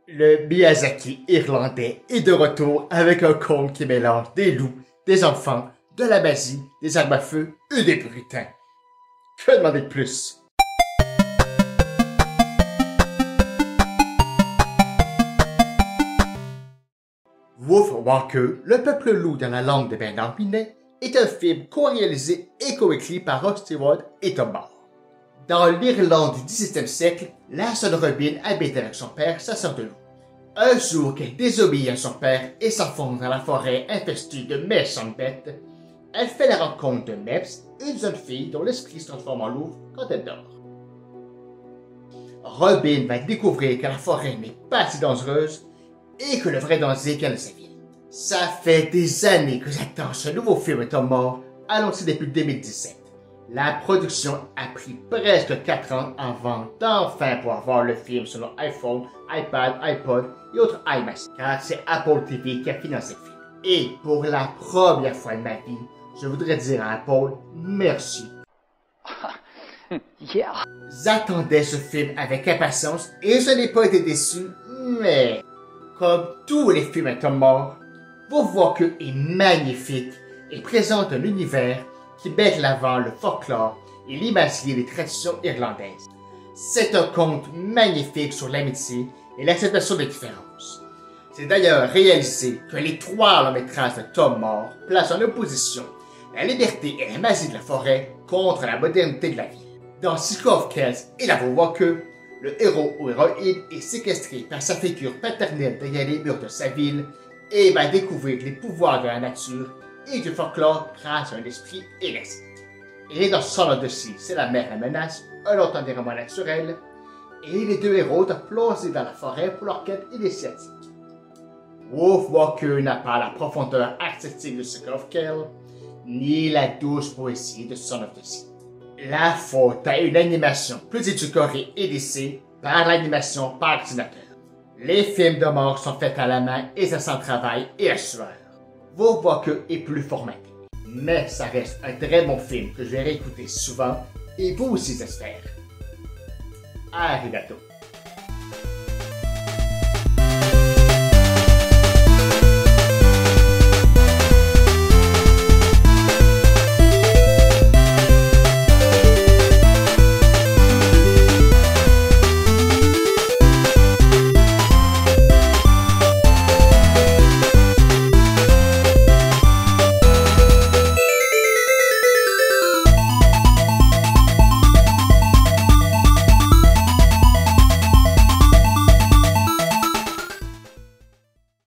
Le Miyazaki irlandais est de retour avec un conte qui mélange des loups, des enfants, de la magie, des armes à feu et des puritains. Que demander de plus? Wolf Walker, le peuple loup dans la langue de Bernard Minet, est un film co-réalisé et co-écrit par Rod Stewart et Tom Moore. Dans l'Irlande du XVIIe siècle, la jeune Robin habite avec son père, sa sœur de loup. Un jour qu'elle désobéit à son père et s'enfonce dans la forêt infestée de méchantes bêtes, elle fait la rencontre de Meps, une jeune fille dont l'esprit se transforme en loup quand elle dort. Robin va découvrir que la forêt n'est pas si dangereuse et que le vrai danger vient de sa ville. Ça fait des années que j'attends ce nouveau film de Tom Moore, annoncé depuis 2017. La production a pris presque 4 ans avant d'enfin pouvoir voir le film sur nos iPhone, iPad, iPod et autres iMacs, car c'est Apple TV qui a financé le film. Et pour la première fois de ma vie, je voudrais dire à Apple merci. Yeah. J'attendais ce film avec impatience et je n'ai pas été déçu, mais comme tous les films de Tom Moore, Wolf Walker est magnifique et présente un univers qui met de l'avant le folklore et l'imagerie des traditions irlandaises. C'est un conte magnifique sur l'amitié et l'acceptation des différences. C'est d'ailleurs réalisé que les 3 longs métrages de Tom Moore placent en opposition la liberté et la magie de la forêt contre la modernité de la ville. Dans Sick of Kells et la Wolf Walker, le héros ou héroïne est séquestré par sa figure paternelle derrière les murs de sa ville et va découvrir les pouvoirs de la nature et du folklore grâce à un esprit élastique. Il est dans son là-dessus, c'est la mer à menace, un autre environnement naturel, et les 2 héros doivent plonger dans la forêt pour leur quête initiatique. Wolf Walker n'a pas la profondeur artistique de Sick of Kells, ni la douce poésie de Son of the Sea. La faute à une animation plus édulcorée et lissée par l'animation par ordinateur. Les films de mort sont faits à la main et ça sent le travail et la sueur. Wolf Walker est plus formaté, mais ça reste un très bon film que je vais réécouter souvent et vous aussi j'espère. Arigato.